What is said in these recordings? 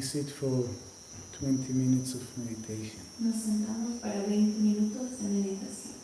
sit for 20 minutes of meditation. Nos sentamos para 20 minutos de meditación.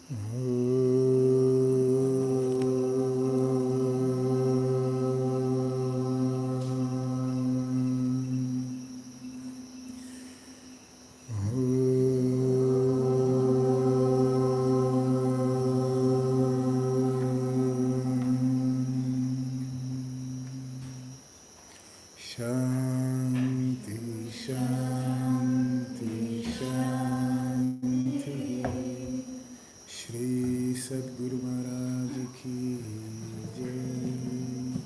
Shanti, Shanti, Shanti. Shri Sadguru Maharaj ki jai.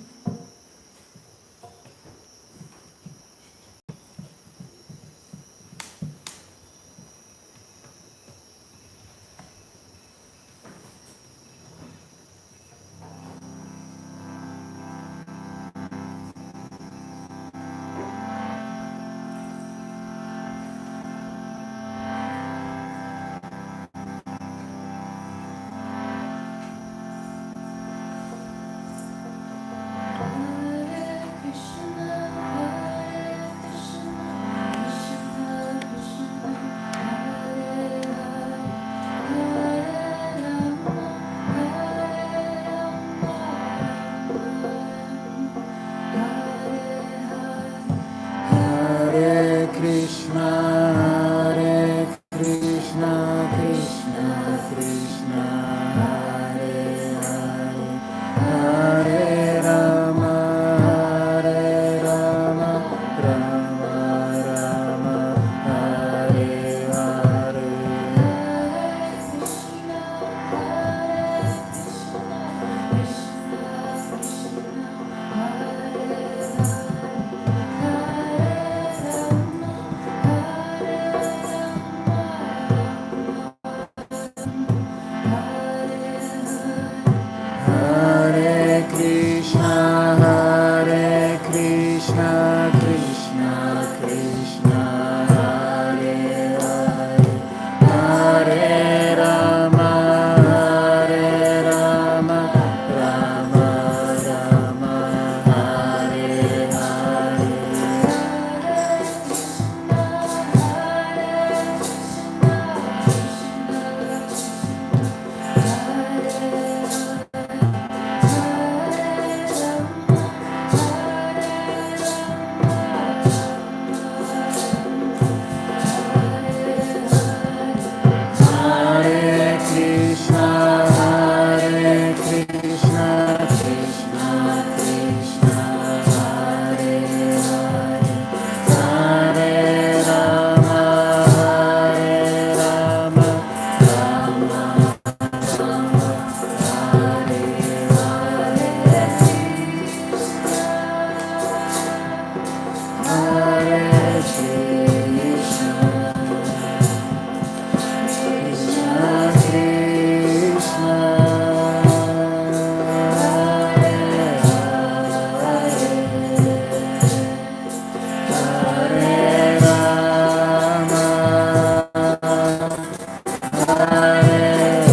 Hare Krishna, Krishna Krishna, Hare Hare, Hare Rama, Rama Rama, Hare Hare. Hare Krishna, Krishna Krishna, Hare Hare, Hare Rama, Rama Rama, Hare Hare. Hare Krishna, Krishna Krishna, Hare Hare, Hare Rama, Rama Hare Hare. Hare Krishna, Krishna Hare Rama, Hare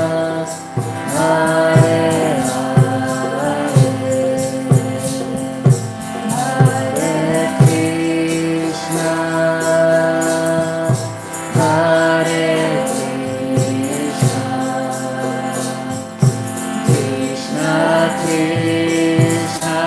Rama, Hare Krishna,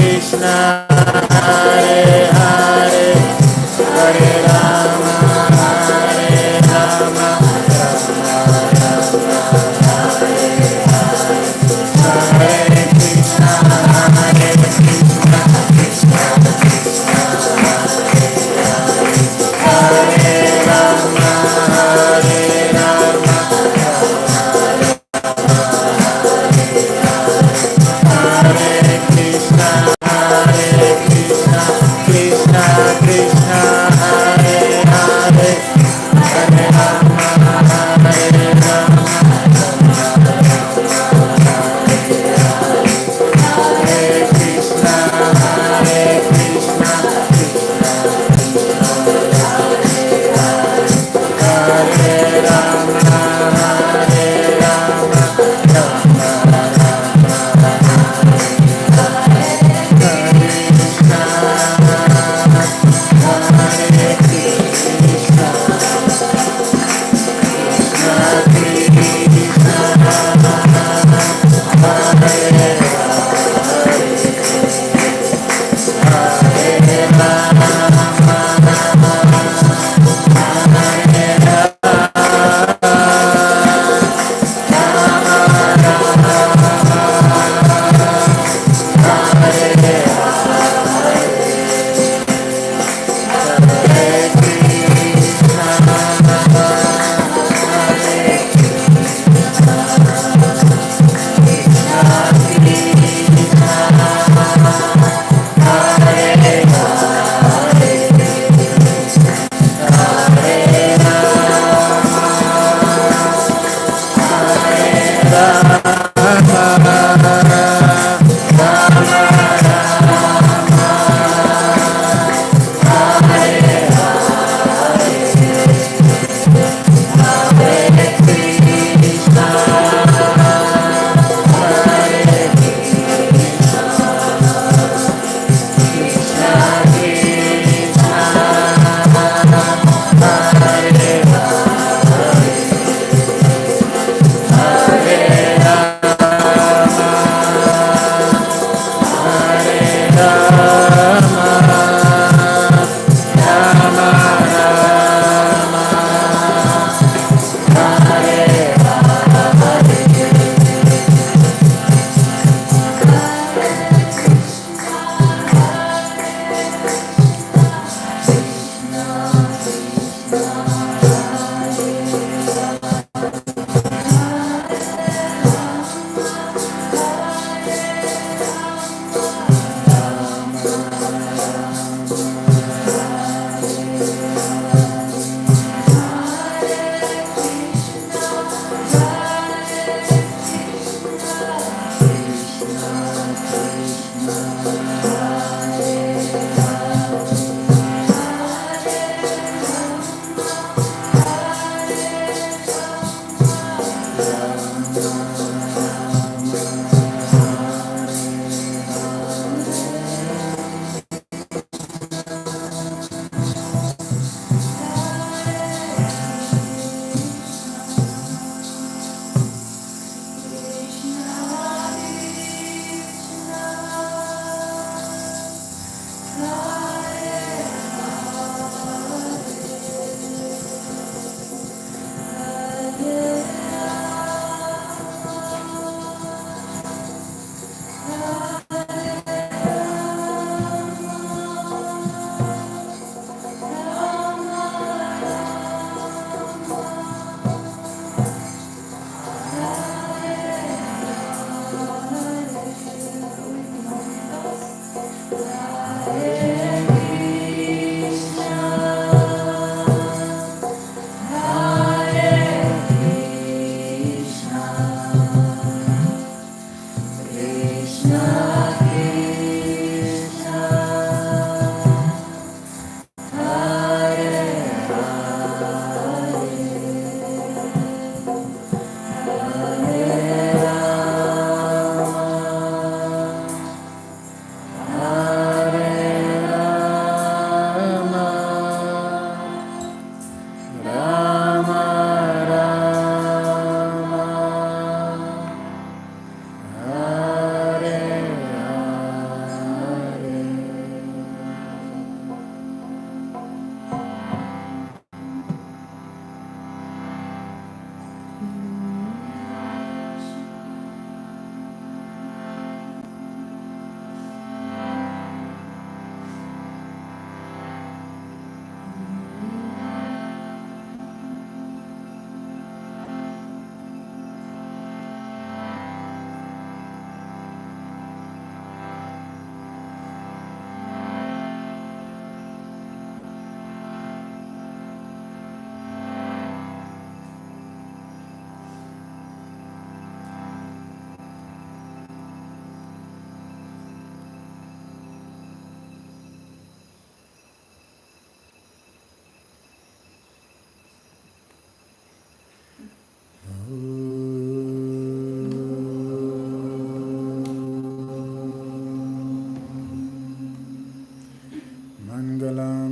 Krishna, Hare Hare, Hare Rama, Hare Rama,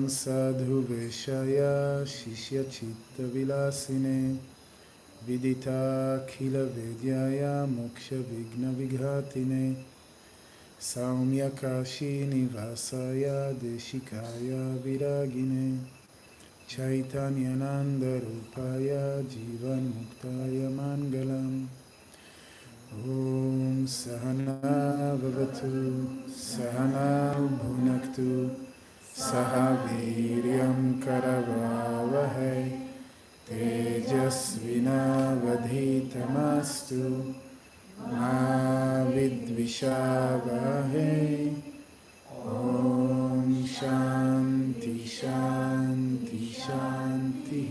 Sadhu Veshaya Shishya Chitta Vilasine Vidita Khila Vedyaya Moksha Vigna Vighatine Saumya Kashi Nivasaya Deshikaya Viragine Chaitanyananda Rupaya Jivan Muktaya Mangalam Om Sahana Bhavatu Sahana Bhunaktu Sahaviryam Karavavahai Tejasvinavadhitamastu Ma Vidvishavahai Om Shanti Shanti Shanti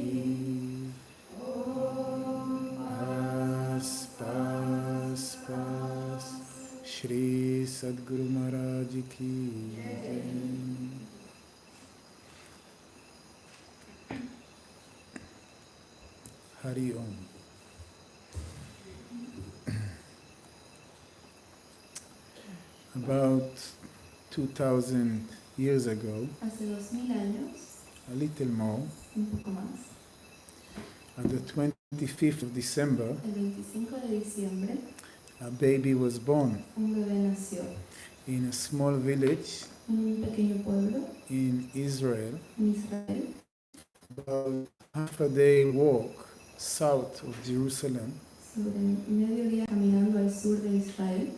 Pas Pas Pas Shri Sadguru Maharaj Ki Jai. Hari Om. About 2,000 years ago, Hace 2000 años, a little more, un poco más, on the 25th of December, el 25 de diciembre, a baby was born un bebé nació in a small village en un pequeño pueblo in Israel, en Israel, about half a day walk south of Jerusalem. sobre medio día caminando al sur de Israel.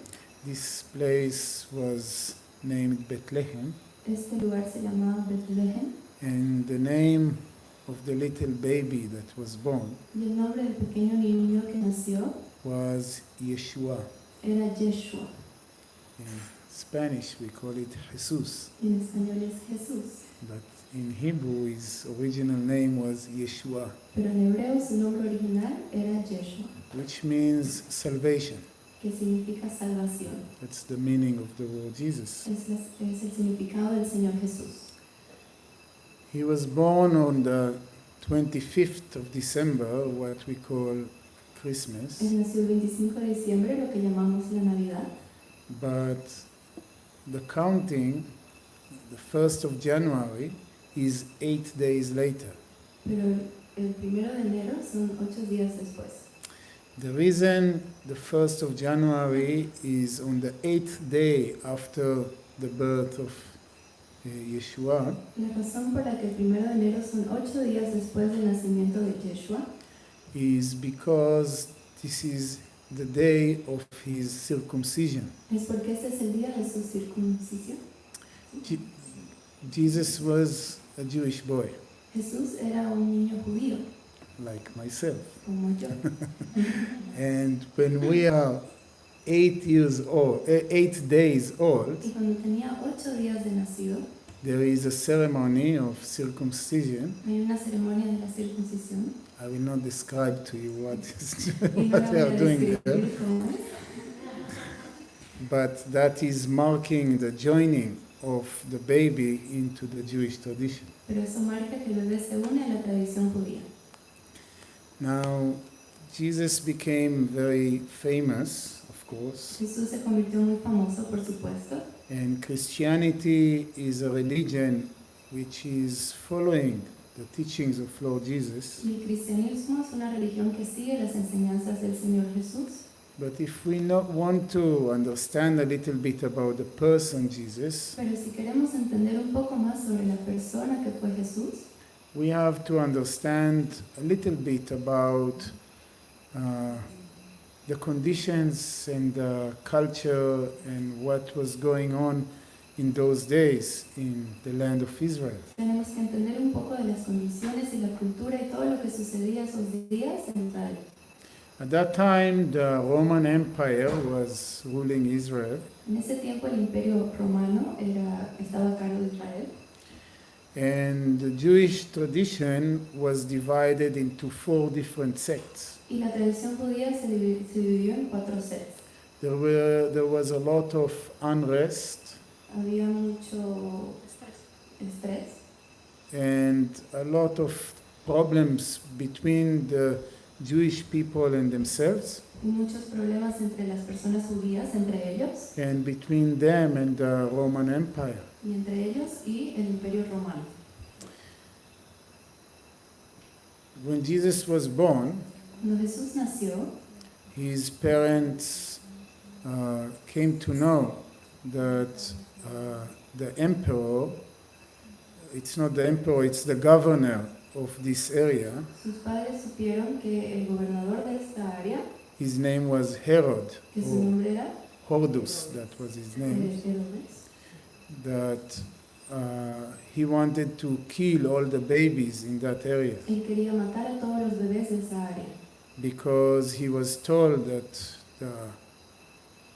This place was named Bethlehem, Este lugar se llamaba Betlehem and the name of the little baby that was born y el nombre del pequeño niño que nació was Yeshua. era Yeshua. In Spanish we call it Jesús, En español es Jesús, but in Hebrew his original name was Yeshua, pero en hebreo su nombre original era Yeshua, which means salvation. que significa salvación. That's the meaning of the word Jesus. Es el significado del Señor Jesús. He was born on the 25th of December, what we call Christmas, Él nació el 25 de diciembre, lo que llamamos la Navidad, but the counting, the 1st of January, is 8 days later. pero el 1 de enero son 8 días después. The reason the 1st of January is on the 8th day after the birth of Yeshua La razón por la que el 1 de enero son 8 días después del nacimiento de Yeshua is because this is the day of his circumcision. es porque este es el día de su circuncisión. Je- Jesus was a Jewish boy, Jesús era un niño judío, like myself. como yo. And when we are 8 years old, 8 days old, Y cuando tenía 8 días de nacido, there is a ceremony of circumcision. hay una ceremonia de la circuncisión. I will not describe to you what, Y no what la they voy are a doing there, describir cómo es, but that is marking the joining of the baby into the Jewish tradition. pero eso marca que el bebé se une a la tradición judía. Now, Jesus became very famous, of course, Jesús se convirtió muy famoso, por supuesto, and Christianity is a religion which is following the teachings of Lord Jesus. y el cristianismo es una religión que sigue las enseñanzas del Señor Jesús. But if we not want to understand a little bit about the person Jesus, Pero si queremos entender un poco más sobre la persona que fue Jesús, we have to understand a little bit about the conditions and the culture and what was going on in those days in the land of Israel. tenemos que entender un poco de las condiciones y la cultura y todo lo que sucedía esos días en Israel. At that time, the Roman Empire was ruling Israel, En ese tiempo el imperio romano estaba a cargo de Israel and the Jewish tradition was divided into 4 different sects. y la tradición judía se dividió en 4 sets. There was a lot of unrest Había mucho estrés and a lot of problems between the Jewish people and themselves, y muchos problemas entre las personas judías, entre ellos and between them and the Roman Empire. y entre ellos y el imperio romano. When Jesus was born, Cuando Jesús nació, his parents came to know that the emperor, it's not the emperor, it's the governor of this area, sus padres supieron que el gobernador de esta área, his name was Herod, que su or nombre era Hordus, that was his name, Herodes, that he wanted to kill all the babies in that area él quería matar a todos los bebés de esa área, because he was told that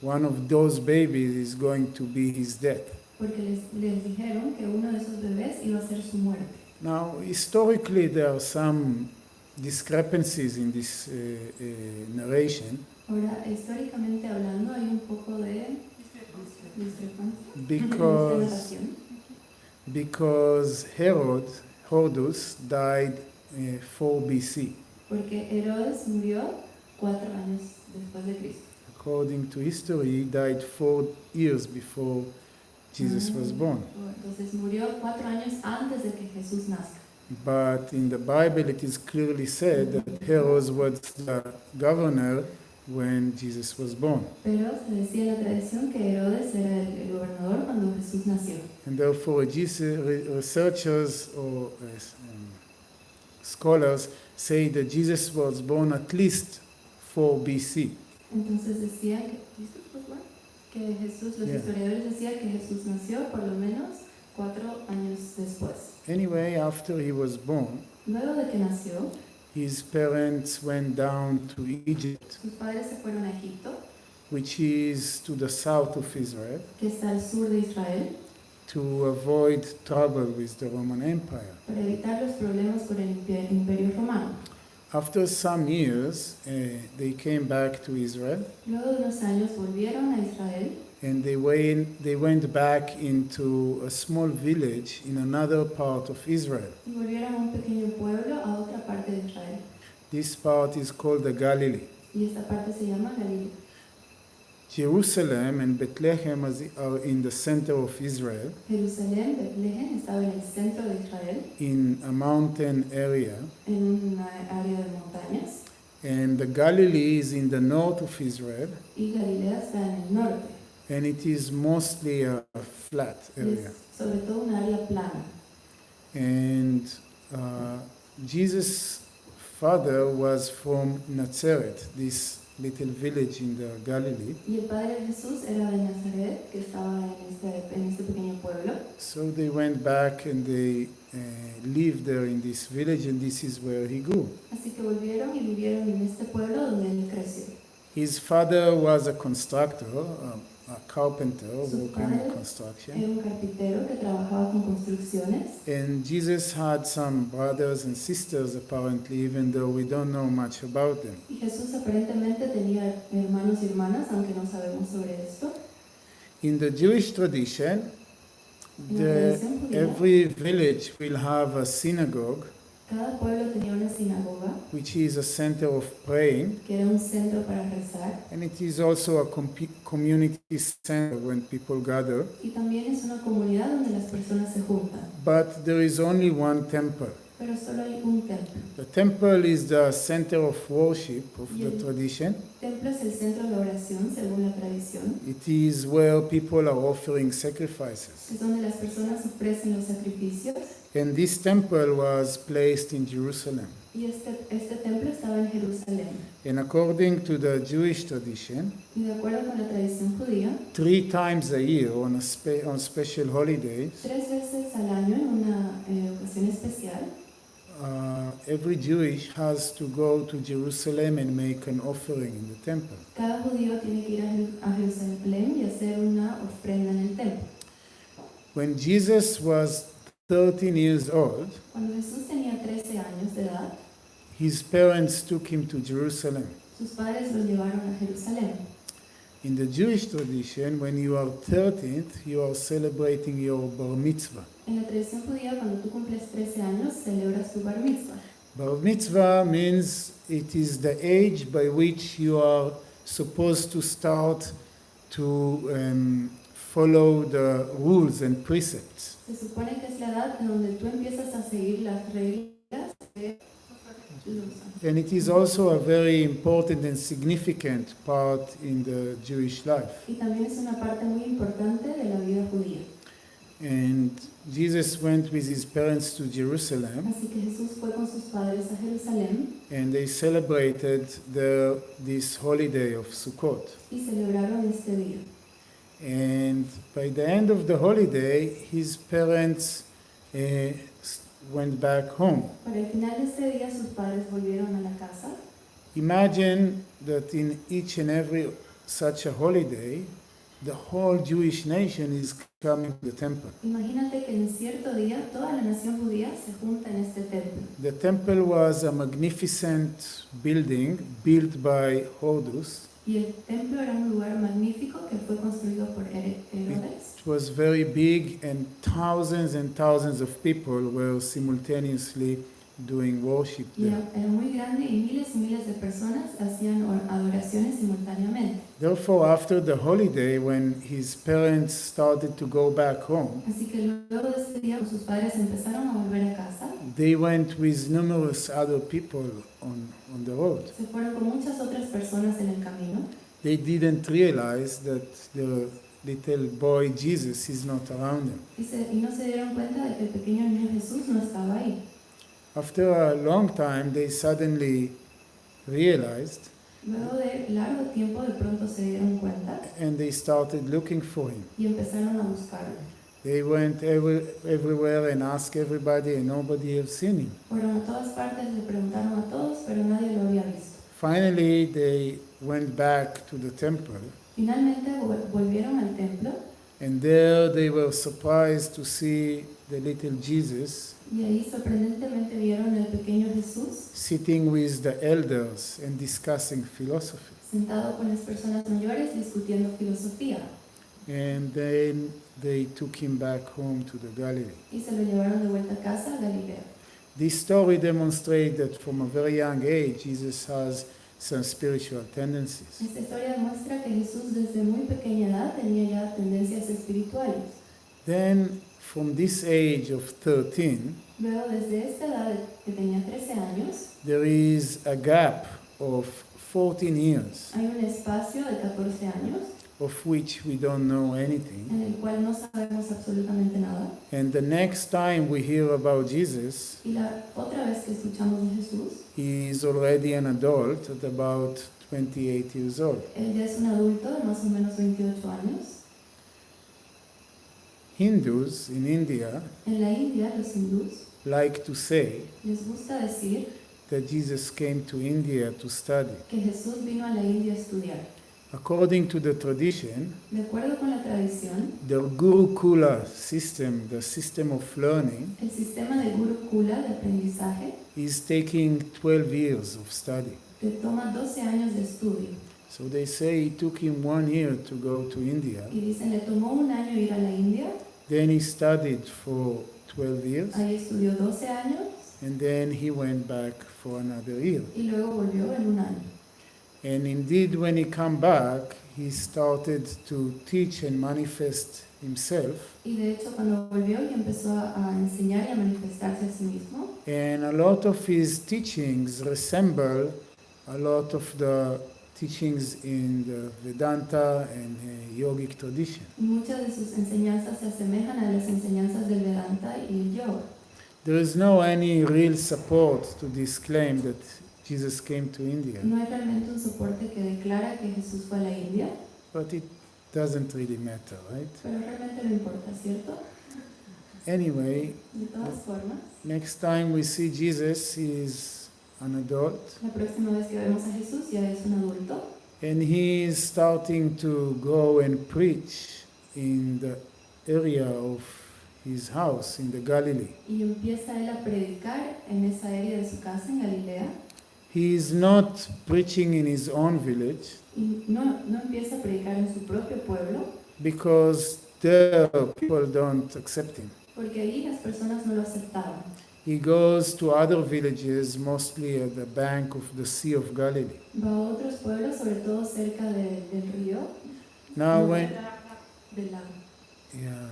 one of those babies is going to be his death. porque les dijeron que uno de esos bebés iba a ser su muerte. Now, historically, there are some discrepancies in this narration Ahora, históricamente hablando, hay un poco de discrepancia en esta because, narración, because Hordus died 4 BC. porque Herodes murió 4 años después de Cristo. According to history, he died 4 years before Jesus was born. Entonces murió 4 años antes de que Jesús nazca. But in the Bible, it is clearly said that Herod was the governor when Jesus was born. Pero se decía en la tradición que Herodes era el gobernador cuando Jesús nació. And therefore, researchers or scholars say that Jesus was born at least 4 BC. Entonces decía que Jesús, los historiadores decían que Jesús nació por lo menos 4 años después. Anyway, after he was born, Luego de que nació, his parents went down to Egypt, sus padres se fueron a Egipto, which is to the south of Israel, que está al sur de Israel, to avoid trouble with the Roman Empire. para evitar los problemas con el imperio romano. After some years, they came back to Israel, Luego de unos años volvieron a Israel and they went back into a small village in another part of Israel. y volvieron a un pequeño pueblo a otra parte de Israel. This part is called the Galilee. Y esta parte se llama Galilea. Jerusalem and Bethlehem are in the center of Israel, Jerusalén, Betlehem, estaba en el centro de Israel, in a mountain area, en una área de montañas, and the Galilee is in the north of Israel, y Galilea está en el norte. and it is mostly a flat Y area. es sobre todo una área plana. And Jesus' father was from Nazareth, this little village in the Galilee. Y el padre de Jesús era de Nazaret, que estaba en este pequeño pueblo. So they went back and they lived there in this village, and this is where he grew. Así que volvieron y vivieron en este pueblo donde él creció. His father was a constructor, a carpenter Su working padre in construction. Era un carpintero que trabajaba con construcciones. And Jesus had some brothers and sisters, apparently, even though we don't know much about them. Y Jesús aparentemente tenía hermanos y hermanas, aunque no sabemos sobre esto. In the Jewish tradition, En la tradición judía, every village will have a synagogue, cada pueblo tenía una sinagoga, which is a center of praying, que era un centro para rezar. and it is also a community center when people gather. Y también es una comunidad donde las personas se juntan. But there is only one temple. Pero solo hay un templo. The temple is the center of worship of the Yeah. tradition. El templo es el centro de oración, según la tradición. It is where people are offering sacrifices. Es donde las personas ofrecen los sacrificios. And this temple was placed in Jerusalem. Y este templo estaba en Jerusalén. And according to the Jewish tradition, Y de acuerdo con la tradición judía, 3 times a year on special holidays, 3 veces al año, en una ocasión especial, every Jewish has to go to Jerusalem and make an offering in the temple. cada judío tiene que ir a Jerusalén y hacer una ofrenda en el templo. When Jesus was 13 years old, Cuando Jesús tenía 13 años de edad, his parents took him to Jerusalem. sus padres lo llevaron a Jerusalén. In the Jewish tradition, when you are 13th, you are celebrating your bar mitzvah. En la tradición judía, cuando tú cumples 13 años, celebras tu bar mitzvah. Bar mitzvah means it is the age by which you are supposed to start to follow the rules and precepts. Se supone que es la edad en donde tú empiezas a seguir las reglas de los And it is also a very important and significant part in the Jewish life. Y también es una parte muy importante de la vida judía. And Jesus went with his parents to Jerusalem, Así que Jesús fue con sus padres a Jerusalén and they celebrated this holiday of Sukkot. y celebraron este día. And by the end of the holiday, his parents went back home. Para el final de este día, sus padres volvieron a la casa. Imagine that in each and every such a holiday, the whole Jewish nation is coming to the temple. Imagínate que en cierto día toda la nación judía se junta en este templo. The temple was a magnificent building built by Horus. Y el templo era un lugar magnífico que fue construido por Herodes. It was very big, and thousands of people were simultaneously doing worship Y there. era muy grande y miles de personas hacían adoraciones simultáneamente. Therefore, after the holiday, when his parents started to go back home, Así que luego de ese día, sus padres empezaron a volver a casa. they went with numerous other people on the road. Se fueron con muchas otras personas en el camino. They didn't realize that the little boy Jesus is not around them. Y no se dieron cuenta de que el pequeño niño Jesús no estaba ahí. After a long time, they suddenly realized, Luego de largo tiempo, de pronto se dieron cuenta and they started looking for him. y empezaron a buscarlo. They went everywhere and asked everybody, and nobody had seen him. Fueron a todas partes, le preguntaron a todos, pero nadie lo había visto. Finally, they went back to the temple, Finalmente volvieron al templo and there they were surprised to see the little Jesus y ahí sorprendentemente vieron al pequeño Jesús sitting with the elders and discussing philosophy. sentado con las personas mayores discutiendo filosofía And then they took him back home to the Galilee. y se lo llevaron de vuelta a casa a Galilea. This story demonstrates that from a very young age, Jesus has some spiritual tendencies. Esta historia muestra que Jesús desde muy pequeña edad tenía ya tendencias espirituales. Then, from this age of 13, Luego, desde esta edad que tenía 13 años, there is a gap of 14 years, hay un espacio de 14 años of which we don't know anything. en el cual no sabemos absolutamente nada. And the next time we hear about Jesus, Y la otra vez que escuchamos de Jesús, he is already an adult at about 28 years old. él ya es un adulto de más o menos 28 años. Hindus in India En la India, los hindús like to say les gusta decir that Jesus came to India to study. que Jesús vino a la India a estudiar. According to the tradition, De acuerdo con la tradición, the Gurukula system, the system of learning, el sistema de Gurukula de aprendizaje is taking 12 years of study. te toma 12 años de estudio. So they say it took him 1 year to go to India. Y dicen, le tomó un año ir a la India, Then he studied for 12 years, ahí estudió 12 años and then he went back for another year. y luego volvió en un año. And indeed, when he came back, he started to teach and manifest himself. Y de hecho cuando volvió y empezó a enseñar y a manifestarse a sí mismo, And a lot of his teachings resemble a lot of the teachings in the Vedanta and yogic tradition. y muchas de sus enseñanzas se asemejan a las enseñanzas del Vedanta y el yoga. There is no any real support to this claim that Jesus came to India, No hay realmente un soporte que declara que Jesús fue a la India, but it doesn't really matter, right? pero realmente no importa, ¿cierto? Anyway, De todas formas, next time we see Jesus, he is an adult, la próxima vez que vemos a Jesús ya es un adulto and he is starting to go and preach in the area of his house in the Galilee. y empieza él a predicar en esa área de su casa en Galilea. He is not preaching in his own village Y no empieza a predicar en su propio pueblo, because there people don't accept him. porque ahí las personas no lo aceptaban. He goes to other villages, mostly at the bank of the Sea of Galilee. Va a otros pueblos, sobre todo cerca del río, Now when, del lago. yeah,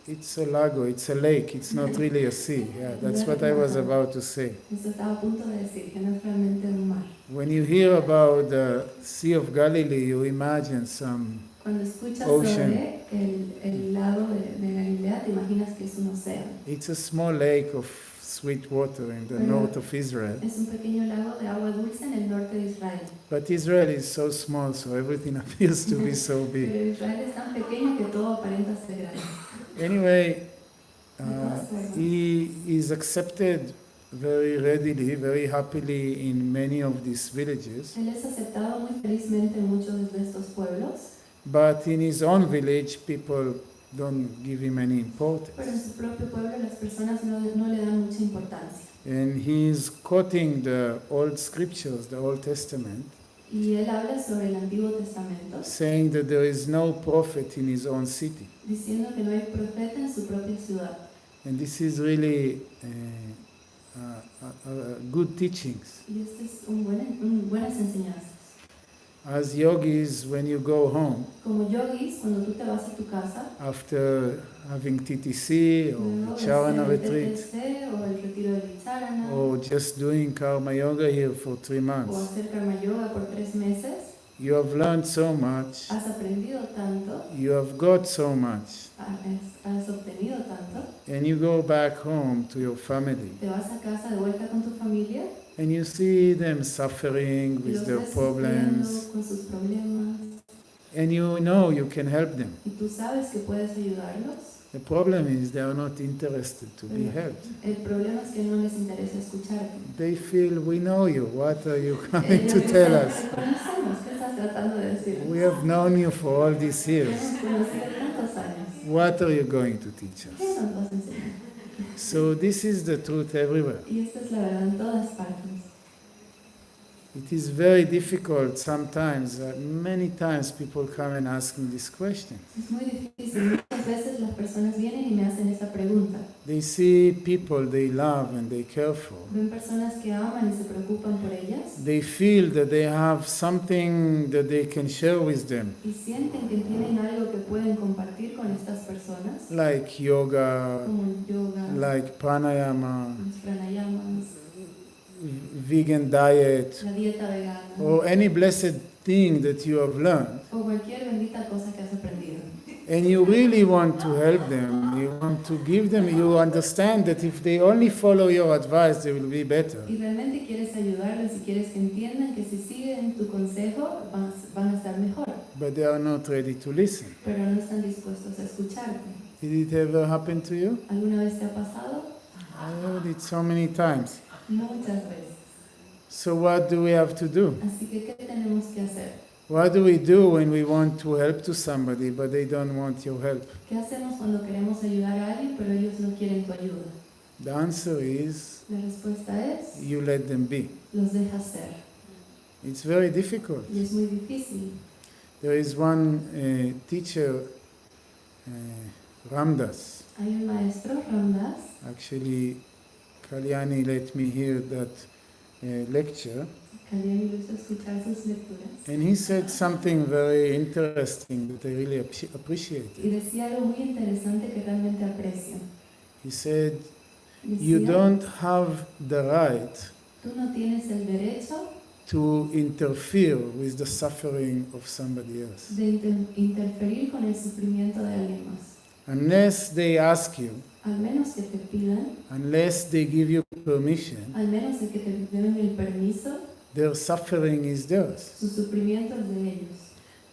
it's a lago, it's a lake, it's not really a sea. Yeah, that's what I was about to say. Esto estaba a punto de decir, que no es realmente un mar. When you hear about the Sea of Galilee, you imagine some Cuando escuchas Ocean. sobre el lago de Galilea, te imaginas que es un océano. It's a small lake of sweet water in the Pero north of Israel. Es un pequeño lago de agua dulce en el norte de Israel. But Israel is so small, so everything appears to be so big. Pero Israel es tan pequeño que todo aparenta ser grande. Anyway, he is accepted very readily, very happily in many of these villages. Él es aceptado muy felizmente en muchos de estos pueblos, But in his own village, people don't give him any importance. pero en su propio pueblo las personas no le dan mucha importancia. And he is quoting the old scriptures, the Old Testament, Y él habla sobre el Antiguo Testamento, saying that there is no prophet in his own city. diciendo que no hay profeta en su propia ciudad. And this is really good teachings. Y este es buenas enseñanzas. As yogis, when you go home Como yogis, cuando tú te vas a tu casa, after having TTC or luego de Vicharana hacer el retreat, TTC o el retiro de Vicharana, or just doing karma yoga here for 3 o months, hacer karma yoga por 3 meses, you have learned so much, has aprendido tanto, you have got so much, has obtenido tanto, and you go back home to your family, te vas a casa de vuelta con tu familia and you see them suffering y with los their ves problems, sufriendo con sus problemas and you know you can help them. y tú sabes que puedes ayudarlos. The problem is they are not interested to be Pero helped. el problema es que no les interesa escucharte. They feel, we know you, what are you coming to tell us? Te conocemos, ¿qué estás tratando de decir? We have known you for all these Te years. hemos conocido tantos años. What are you going to teach us? ¿Qué nos vas a enseñar? So this is the truth everywhere. Y esta es la verdad en todas partes. It is very difficult sometimes, many times people come and ask me this question. Es muy difícil. Muchas muchas veces las personas vienen y me hacen esa pregunta. They see people they love and they care for. Ven personas que aman y se preocupan por ellas They feel that they have something that they can share with them, y sienten que tienen algo que pueden compartir con estas personas, like yoga, como el yoga, like pranayama, los pranayamas, vegan diet, la dieta vegana or any blessed thing that you have learned. o cualquier bendita cosa que has aprendido. And you really want to help them, you want to give them, you understand that if they only follow your advice, they will be better. Y realmente quieres ayudarles y quieres que entiendan que si siguen tu consejo van a estar mejor, But they are not ready to listen. pero no están dispuestos a escucharte. Did it ever happen to you? ¿Alguna vez te ha pasado? I heard it so many times. Muchas veces. So what do we have to do? Así que, ¿qué tenemos que hacer? What do we do when we want to help to somebody, but they don't want your help? ¿Qué hacemos cuando queremos ayudar a alguien, pero ellos no quieren tu ayuda? The answer is La respuesta es, you let them be. los dejas ser. It's very difficult. Y es muy difícil. There is one teacher, Ramdas. Hay un maestro, Ramdas, Actually, Kalyani let me hear that lecture, que había incluso escuchar sus lecturas, and he said something very interesting that I really appreciated. y decía algo muy interesante que realmente aprecio. He said, you Decía, don't have the right tú no tienes el derecho to interfere with the suffering of somebody else. de interferir con el sufrimiento de alguien más. Unless they ask you, Al menos que te pidan, unless they give you permission, al menos de que te den el permiso, their suffering is theirs. su sufrimiento es de ellos.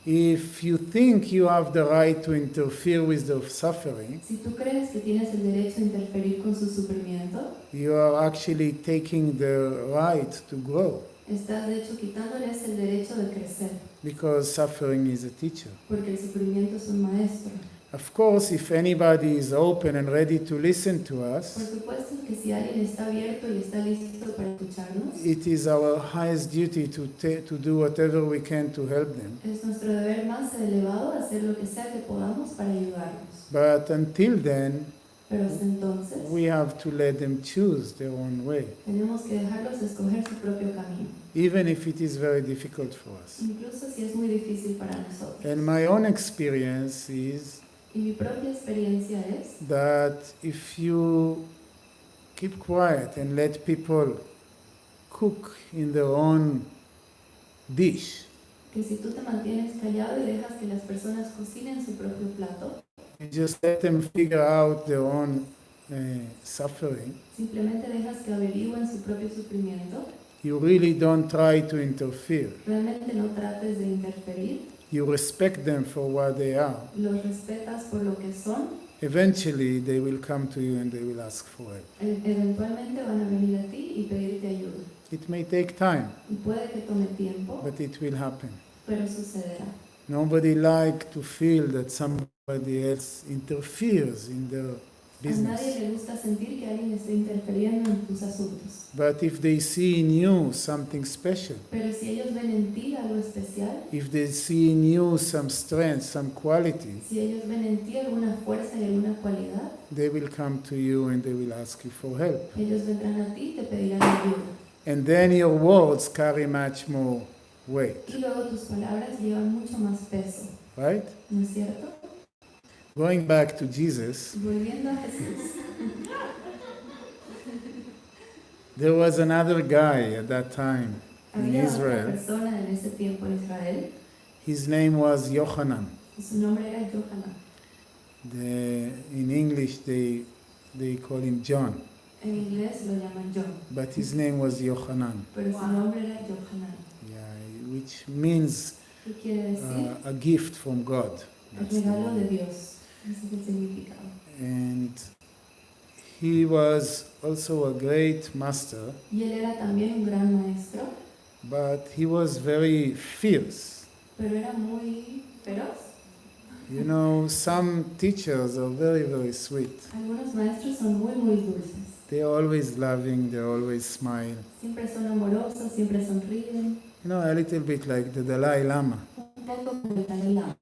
If you think you have the right to interfere with their suffering, Si tú crees que tienes el derecho a interferir con su sufrimiento, you are actually taking the right to grow, estás de hecho quitándoles el derecho de crecer, because suffering is a teacher. porque el sufrimiento es un maestro. Of course, if anybody is open and ready to listen to Por us, supuesto que si alguien está abierto y está listo para escucharnos, it is our highest duty to do whatever we can to help them. es nuestro deber más elevado hacer lo que sea que podamos para ayudarnos. But until then, Pero hasta entonces, we have to let them choose their own way, tenemos que dejarlos escoger su propio camino, even if it is very difficult for us. incluso si es muy difícil para nosotros. And my own experience is Y mi propia experiencia es that if you keep quiet and let people cook in their own dish, que si tú te mantienes callado y dejas que las personas cocinen su propio plato, you just let them figure out their own suffering, simplemente dejas que averigüen su propio sufrimiento, you really don't try to interfere. realmente no trates de interferir, You respect them for what they are. los respetas por lo que son, Eventually, they will come to you and they will ask for help. eventualmente van a venir a ti y pedirte ayuda. It may take time, Y puede que tome tiempo, but it will happen. pero sucederá. Nobody likes to feel that somebody else interferes in their A nadie business. le gusta sentir que alguien esté interfiriendo en tus asuntos. But if they see in you something special, Pero si ellos ven en ti algo especial, if they see in you some strength, some quality, si ellos ven en ti alguna fuerza y alguna cualidad, they will come to you and they will ask you for help. ellos vendrán a ti y te pedirán ayuda. And then your words carry much more weight, Y luego tus palabras llevan mucho más peso, right? ¿no es cierto? Going back to Jesus, Volviendo a Jesús, there was another guy at that time in había otra Israel. persona en ese tiempo en Israel, His name was Yochanan. y su nombre era Yohanan. In English, they call him John, En inglés lo llaman John, but his name was Yochanan, pero su nombre era Yohanan. yeah, which means ¿Qué quiere decir? a gift from God. El That's the regalo de word. Dios. Ese es el significado. And he was also a great master, Y él era también un gran maestro, but he was very fierce. pero era muy feroz. You know, some teachers are very, very sweet. Algunos maestros son muy, muy dulces. They're always loving, they always smile. Siempre son amorosos, siempre sonríen. You know, a little bit like the Dalai Lama. Un poco como el Dalai Lama.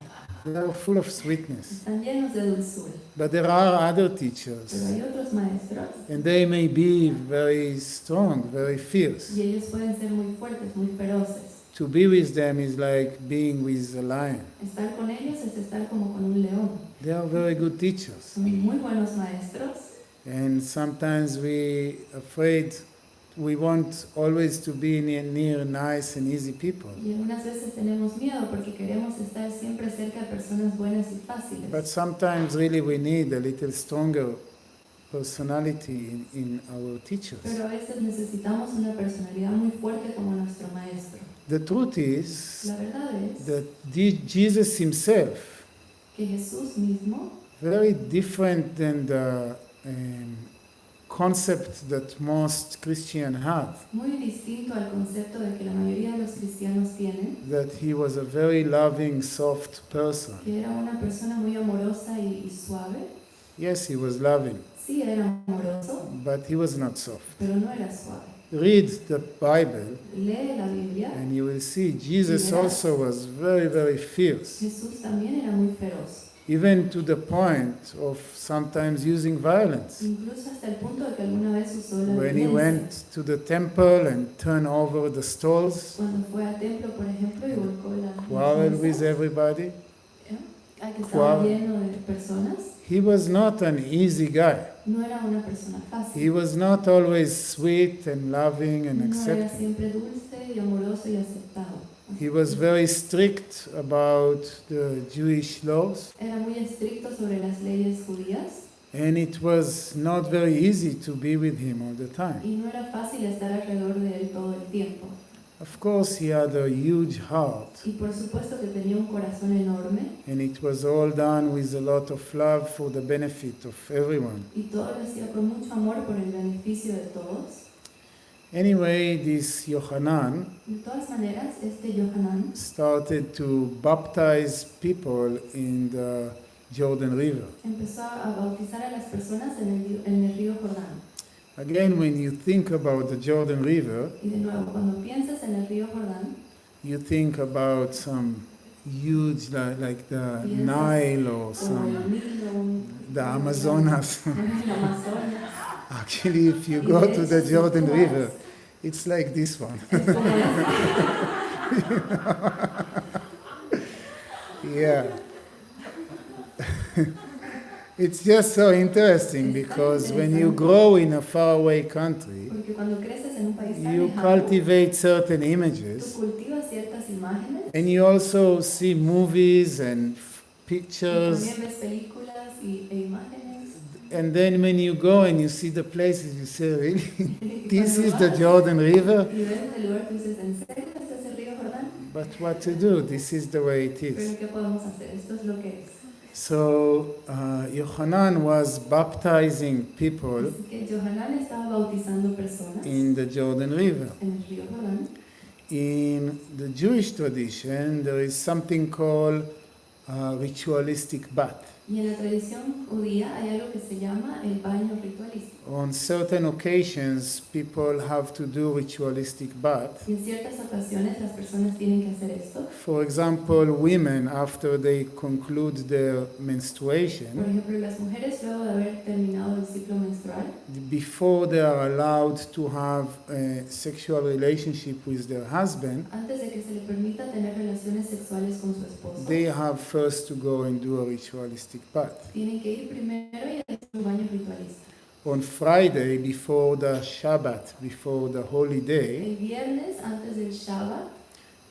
They are full of sweetness. están llenos de dulzura. But there are other Pero teachers, hay otros maestros and they may be very strong, very fierce. y ellos pueden ser muy fuertes, muy feroces. To be with them is like being with a lion. Estar con ellos es estar como con un león. They are very good teachers. Son muy buenos maestros And sometimes we want always to be near nice and easy people. y algunas veces tenemos miedo porque queremos estar siempre cerca de personas buenas y fáciles. But sometimes really we need a little stronger personality in our teachers. Pero a veces necesitamos una personalidad muy fuerte como nuestro maestro. The truth is La verdad es that Jesus himself, que Jesús mismo, very different than the concept that most Christians have, muy distinto al concepto del que la mayoría de los cristianos tienen, that he was a very loving, soft person. que era una persona muy amorosa y suave. Yes, he was loving, Sí, era amoroso, but he was not soft. pero no era suave. Read the Bible Lee la Biblia, and you will see Jesus also was very, very fierce, Jesús también era muy feroz, even to the point of sometimes using violence. incluso hasta el punto de que alguna vez usó la When he violencia. went to the temple and turned over the stalls, Cuando fue al templo, por ejemplo, y volcó las quarreled with mesas, everybody, a que estaba Cuau- lleno de personas, he was not an easy guy. no era una persona He fácil. was not always sweet and loving and No era accepting. siempre dulce y amoroso y aceptado. He was very strict about the Jewish laws, Era muy estricto sobre las leyes judías and it was not very easy to be with him all the time. y no era fácil estar alrededor de él todo el tiempo. Of course, he had a huge heart, Y por supuesto que tenía un corazón enorme and it was all done with a lot of love for the benefit of everyone. y todo lo hacía con mucho amor por el beneficio de todos. Anyway, this Yohanan De todas maneras, este Yohanan started to baptize people in the Jordan River. empezó a bautizar a las personas en el río Jordán. Again, when you think about the Jordan River, Y de nuevo, cuando piensas en el río Jordán, you think about some huge, like the Yes. Nile or o el some, Nilo, the Amazonas. el Amazonas, Actually, if you go to the Jordan River, it's like this one. es como Yeah. It's just so interesting because when you grow in a faraway country, porque cuando creces en un país tan you lejano, cultivate certain tú images, cultivas ciertas imágenes, and you also see movies and y pictures, también ves películas e imágenes. and then when you go and you see the places, you say, really? Y This cuando is the vas Jordan River? y ves el lugar, tú dices, ¿en serio este es el río Jordán? But what to do? This is the way it Pero is. ¿qué podemos hacer? Esto es lo que es. So Yohanan was baptizing people Así que Yohanan estaba bautizando personas in the Jordan River. en el río Jordán. In the Jewish tradition, there is something called ritualistic bath. Y en la tradición judía hay algo que se llama el baño ritualístico. On certain occasions, people have to do ritualistic bath. Y en ciertas ocasiones las personas tienen que hacer esto. For example, women, after they conclude their Por menstruation, ejemplo, las mujeres luego de haber terminado el ciclo menstrual, before they are allowed to have a sexual relationship with their husband, antes de que se le permita tener relaciones sexuales con su esposo, they have first to go and do a ritualistic bath. tienen que ir primero y hacer un baño ritualista. On Friday, before the Shabbat, before the holy day, El viernes, antes del Shabbat,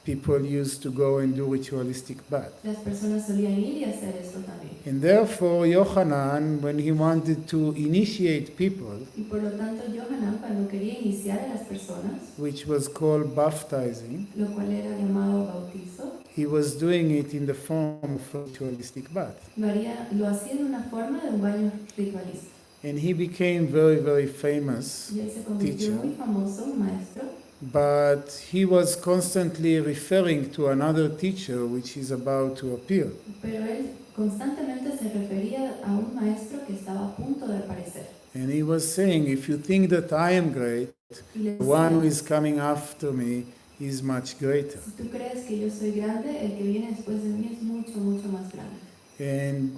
people used to go and do ritualistic bath. las personas solían ir y hacer esto también. And therefore, Yohanan, when he wanted to initiate people, Y por lo tanto, Yohanan, cuando quería iniciar a las personas, which was called baptizing, lo cual era llamado bautizo, he was doing it in the form of a ritualistic bath. lo hacía de una forma de un baño ritualista. And he became very, very famous, Y él se convirtió Teacher. muy famoso, un maestro, but he was constantly referring to another teacher which is about to appear. pero él constantemente se refería a un maestro que estaba a punto de aparecer. And he was saying, if you think that I am great, Y le the one who decía, is coming after me is much greater. si tú crees que yo soy grande, el que viene después de mí es mucho, mucho más grande. And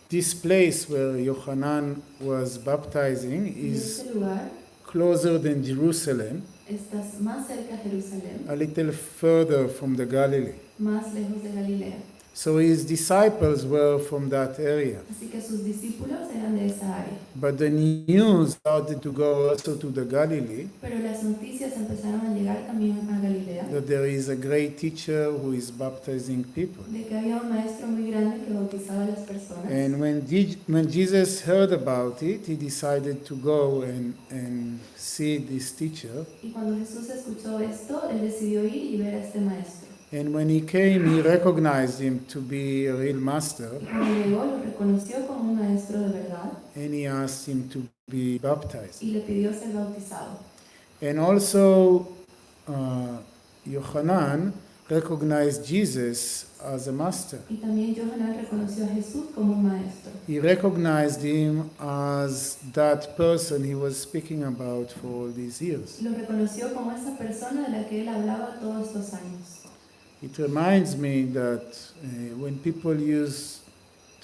this place where Yohanan was baptizing Y is este lugar closer than Jerusalem, está más cerca a Jerusalén, a little further from the Galilee. más lejos de Galilea. So his disciples were from that area. Así que sus discípulos eran de esa área. But the news started to go also to the Galilee Pero las noticias empezaron a llegar también a Galilea that there is a great teacher who is baptizing people. de que había un maestro muy grande que bautizaba a las personas. And when Jesus heard about it, he decided to go and see this teacher. Y cuando Jesús escuchó esto, él decidió ir y ver a este maestro. And when he came, he recognized him to be a real master, Y cuando llegó, lo reconoció como un maestro de verdad and he asked him to be baptized. y le pidió ser bautizado. And also, Yohanan recognized Jesus as a master. Y también Yohanan reconoció a Jesús como un maestro. He recognized him as that person he was speaking about for all these years. Lo reconoció como esa persona de la que él hablaba todos estos años. It reminds me that when people used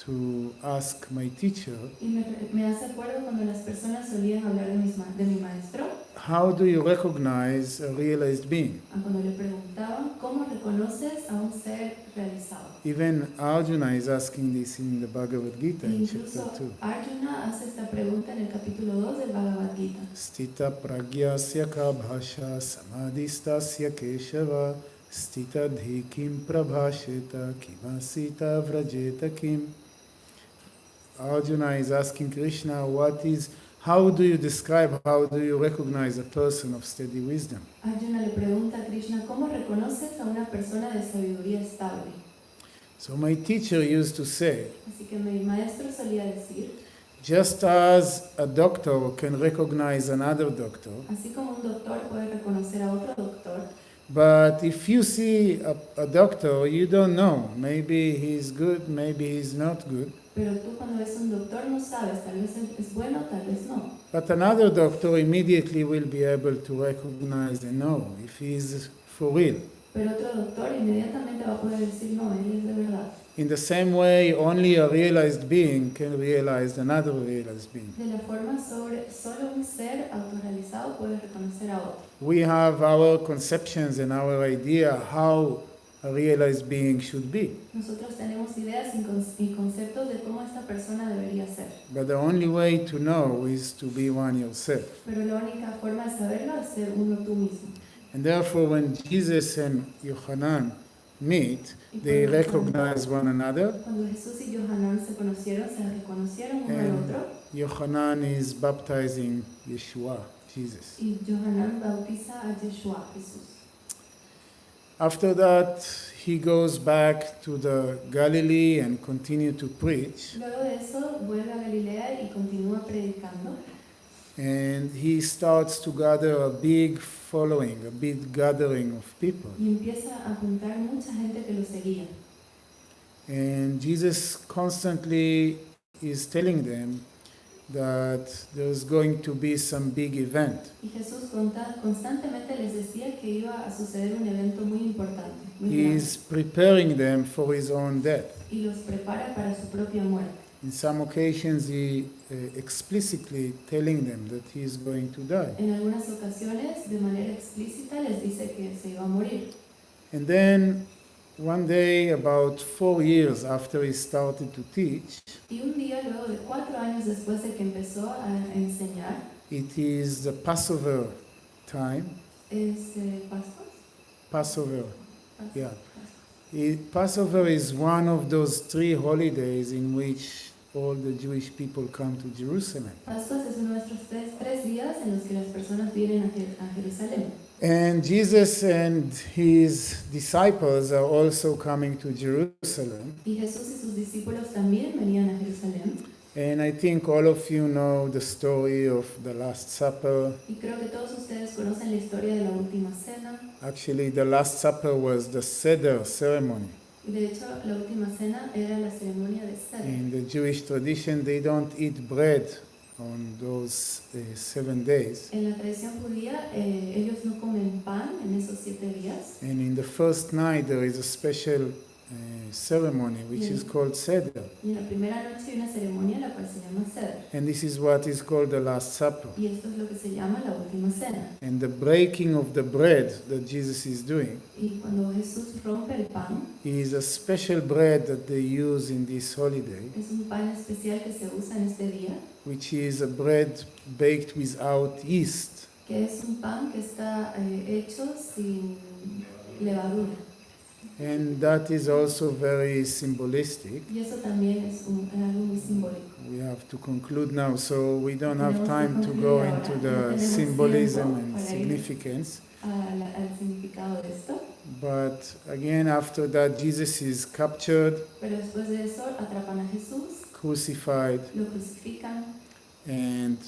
to ask my teacher, Y me hace acuerdo cuando las personas solían hablar de mi maestro, how do you recognize a realized being? cuando le preguntaban, ¿cómo reconoces a un ser realizado? Even Arjuna is asking this in the Bhagavad Gita in Incluso chapter 2. Arjuna hace esta pregunta en el capítulo 2 del Bhagavad Gita. Stita pragyasya ka bhasha samadhistasya keshava stita dhikim prabhasheta kimasita vrajeta kim. Arjuna is asking Krishna, how do you describe, how do you recognize a person of steady wisdom? Arjuna le pregunta a Krishna, ¿cómo reconoces a una persona de sabiduría estable? So my teacher used to say, Así que mi maestro solía decir, just as a doctor can recognize another doctor, así como un doctor puede reconocer a otro doctor, but if you see a doctor, you don't know. Maybe he's good, maybe he's not good. pero tú cuando ves un doctor no sabes, tal vez es bueno, tal vez no. But another doctor immediately will be able to recognize and know if he's for real. Pero otro doctor inmediatamente va a poder decir, no, él es de verdad. In the same way, only a realized being can realize another realized being. De la forma solo un ser autorrealizado puede reconocer a otro. We have our conceptions and our idea how a realized being should be. Nosotros tenemos ideas y conceptos de cómo esta persona debería ser. But the only way to know is to be one yourself. Pero la única forma de saberlo es ser uno tú mismo. And therefore, when Jesus and Yohanan meet, they recognize one another. Cuando Jesús y Yohanan se reconocieron uno al And otro, Yohanan is baptizing Yeshua, Jesus. y Yohanan bautiza a Yeshua, Jesús. After that, he goes back to the Galilee and continue to preach. Luego de eso vuelve a Galilea y continúa predicando. And he starts to gather a big following, a big gathering of people. Y empieza a juntar mucha gente que lo seguía. And Jesus constantly is telling them that there's going to be some big event. Y Jesús constantemente les decía que iba a suceder un evento muy importante, muy He grande, is preparing them for his own death. y los prepara para su propia muerte. In some occasions, he explicitly telling them that he is going to die. En algunas ocasiones, de manera explícita, les dice que se iba a morir. And then one day, about 4 years after he started to teach, Y un día, luego de 4 años después de que empezó a enseñar, it is the Passover time. es Pascua. Passover, yeah. Passover is one of those 3 holidays in which all the Jewish people come to Jerusalem. Pascuas es uno de estos tres días en los que las personas vienen a Jerusalén. And Jesus and his disciples are also coming to Jerusalem. Y Jesús y sus discípulos también venían a Jerusalén. And I think all of you know the story of the Last Supper. Y creo que todos ustedes conocen la historia de la última cena. Actually, the Last Supper was the Seder ceremony. Y de hecho, la última cena era la ceremonia de Seder. In the Jewish tradition, they don't eat bread on those 7 days. En la tradición judía, ellos no comen pan en esos 7 días. And in the first night, there is a special ceremony which is called Seder. Y en la primera noche hay una ceremonia la cual se llama Seder. And this is what is called the Last Supper. Y esto es lo que se llama la última cena. And the breaking of the bread that Jesus is doing Y cuando Jesús rompe el pan, is a special bread that they use in this holiday, es un pan especial que se usa en este día, which is a bread baked without yeast. que es un pan que está hecho sin levadura. And that is also very symbolistic. Y eso también es algo muy simbólico. We have to conclude now, so we don't have time to go into the symbolism and significance. Al significado de esto. But again, after that, Jesus is captured, Pero después de eso atrapan a Jesús, crucified, lo crucifican, and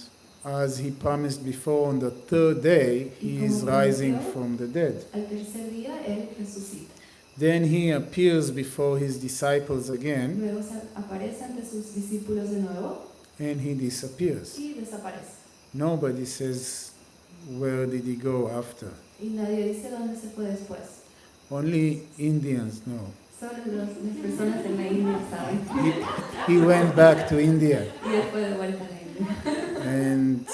as he promised before, on the third day, he is rising from the dead. al tercer día él resucita. Then he appears before his disciples again, Luego aparece ante sus discípulos de nuevo and he disappears. y desaparece. Nobody says, where did he go after? Y nadie dice dónde se fue después. Only Indians know. Solo las personas en la India saben. He went back to India. Y él fue de vuelta a la India. And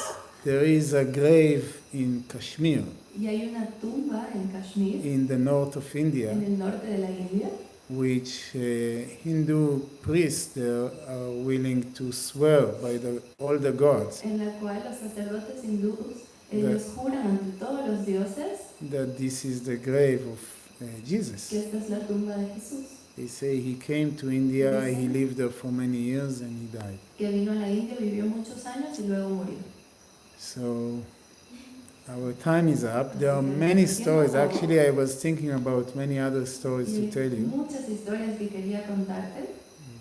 there is a grave in Kashmir, Y hay una tumba en Kashmir, in the north of India, en el norte de la India, which Hindu priests there are willing to swear by all the gods en la cual los sacerdotes hindúes ellos juran ante todos los dioses that this is the grave of Jesus. que esta es la tumba de Jesús. They say he came to India, he lived there for many years, and he died. Que vino a la India, vivió muchos años y luego murió. So our time is up. There are many stories. Actually, I was thinking about many other stories to tell you, Muchas historias que quería contarte.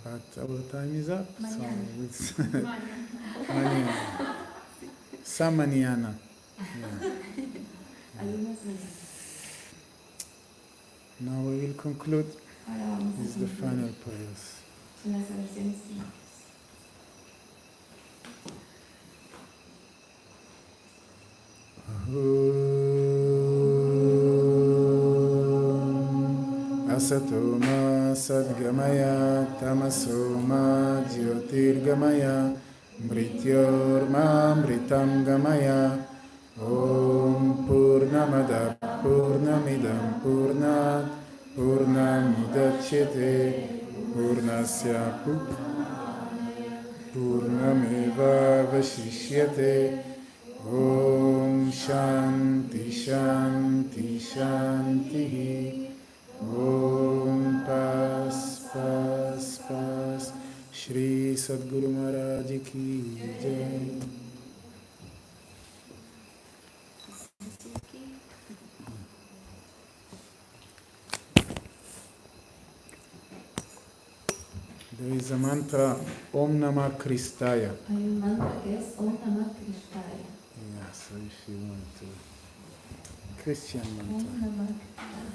but our time is up. So it's Mañana. Samaniana. Yeah. Algunas veces. Now we will conclude Ahora vamos with a the concluir final prayers. con las oraciones finales. Asato ma sadgamaya tamaso ma jyotirgamaya mrityor ma mritam gamaya Om Purnamada Purnamidam Purnat Purnamudachyate Purnasya Purnameva Vashishyate Om Shanti Shanti Shanti Om Pas Pas Pas Shri Sadguru Maharaj Ki Jai. There is a mantra Om Namah Kristaya. Hay un mantra que es Om Namah Kristaya. Yeah, so if you want to. Christian Om mantra. Namah Kristaya.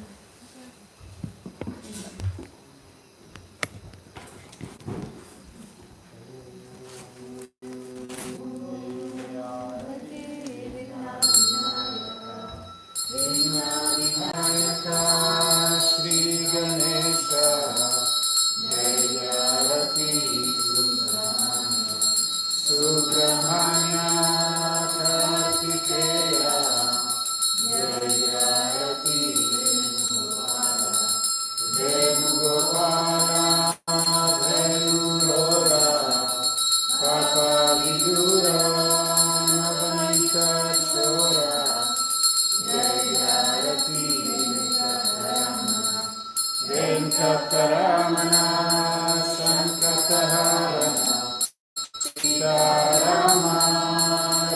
Shri Ganesha Jayarati Subramanya Kartikeya Jayarati Venugopala Venurora Papa Vidura Navanita Shora Jayarati Venkaparamana Sankatarana Sitarama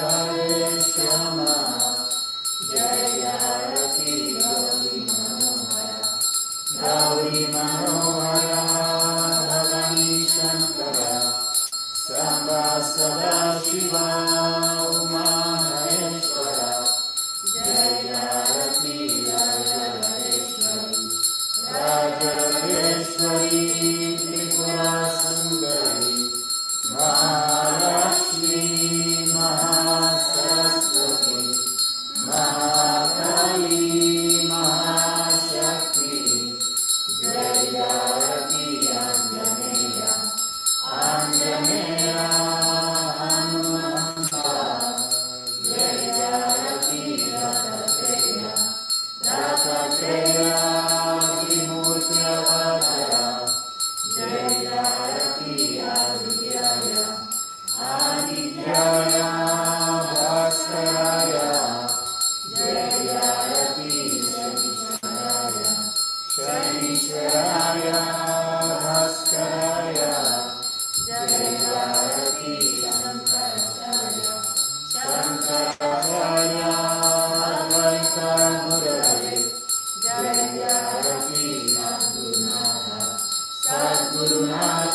Radeshyama Jayarati Gauri Manohara Bhavani Shankara Samba Sada Shiva Uma Maheshwara Jayarati Rajareshwari Tripura Sundari Maharashmi Mahasaraswati Mahakali Mahashakti Jaya Buddha